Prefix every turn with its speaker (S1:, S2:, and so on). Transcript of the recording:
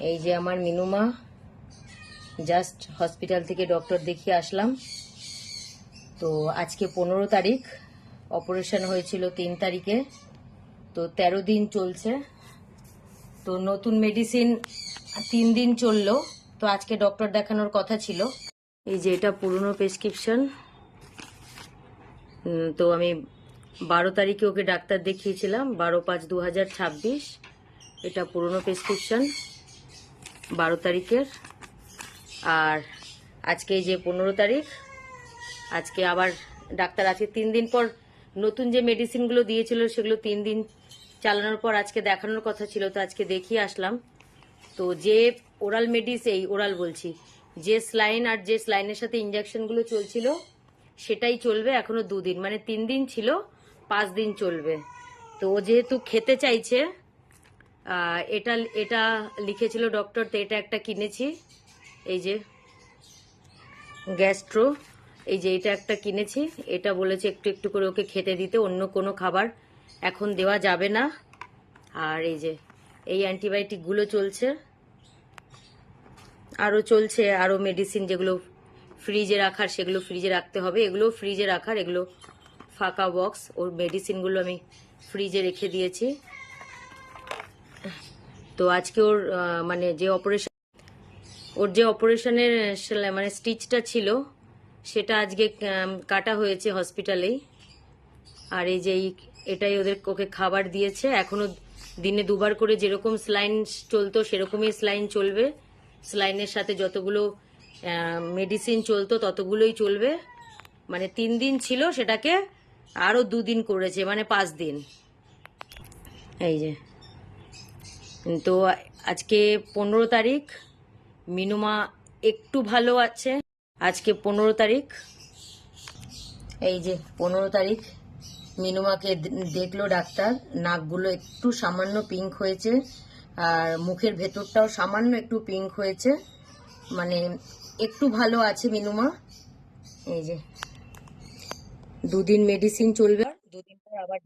S1: এই যে আমার মিনুমা, জাস্ট হসপিটাল থেকে ডক্টর দেখিয়ে আসলাম। তো আজকে 15 তারিখ, অপারেশন হয়েছিল 3 তারিখে, তো 13 দিন চলছে। তো নতুন মেডিসিন 3 দিন চললো, তো আজকে ডক্টর দেখানোর কথা ছিল। এই যে এটা পুরনো প্রেসক্রিপশন। তো আমি 12 তারিখে ওকে ডাক্তার দেখিয়েছিলাম, 12/5/2026। এটা পুরনো প্রেসক্রিপশন 12 তারিখের। আর আজকে যে 15 তারিখ, আজকে আবার ডাক্তার আছে 3 দিন পর নতুন যে মেডিসিনগুলো দিয়েছিল সেগুলো 3 দিন চালানোর পর আজকে দেখানোর কথা ছিল, তো আজকে দেখিয়ে আসলাম। তো যে ওরাল ওরাল বলছি, যে স্লাইন আর যে স্লাইনের সাথে ইঞ্জেকশনগুলো চলছিল সেটাই চলবে এখনো 2 দিন, মানে 3 দিন ছিল, 5 দিন চলবে। তো ও যেহেতু খেতে চাইছে, এটা এটা লিখেছিল ডক্টর, তো এটা একটা কিনেছি। এই যে গ্যাস্ট্রো, এই যে এটা একটা কিনেছি। এটা বলেছে একটু একটু করে ওকে খেতে দিতে, অন্য কোনো খাবার এখন দেওয়া যাবে না। আর এই যে এই অ্যান্টিবায়োটিকগুলো চলছে, আরও চলছে আরও মেডিসিন যেগুলো ফ্রিজে রাখার সেগুলো ফ্রিজে রাখতে হবে, এগুলো ফ্রিজে রাখার, এগুলো ফাঁকা বক্স। ওর মেডিসিনগুলো আমি ফ্রিজে রেখে দিয়েছি। তো আজকে ওর মানে যে অপারেশনের মানে স্টিচটা ছিল সেটা আজকে কাটা হয়েছে হসপিটালেই। আর এই যে এটাই ওকে খাবার দিয়েছে। এখনো দিনে 2বার করে যেরকম স্লাইন চলতো সেরকমই স্লাইন চলবে, স্লাইনের সাথে যতগুলো মেডিসিন চলতো ততগুলোই চলবে। মানে 3 দিন ছিল, সেটাকে আরো 2 দিন করেছে, মানে 5 দিন। এই যে তো আজকে 15 তারিখ, মিনুমা একটু ভালো আছে। আজকে 15 তারিখ, এই যে 15 তারিখ মিনুমাকে দেখলো ডাক্তার। নাকগুলো একটু সামান্য পিঙ্ক হয়েছে, আর মুখের ভেতরটাও সামান্য একটু পিঙ্ক হয়েছে, মানে একটু ভালো আছে মিনুমা। এই যে 2 দিন মেডিসিন চলবে, 2 দিন পর আবার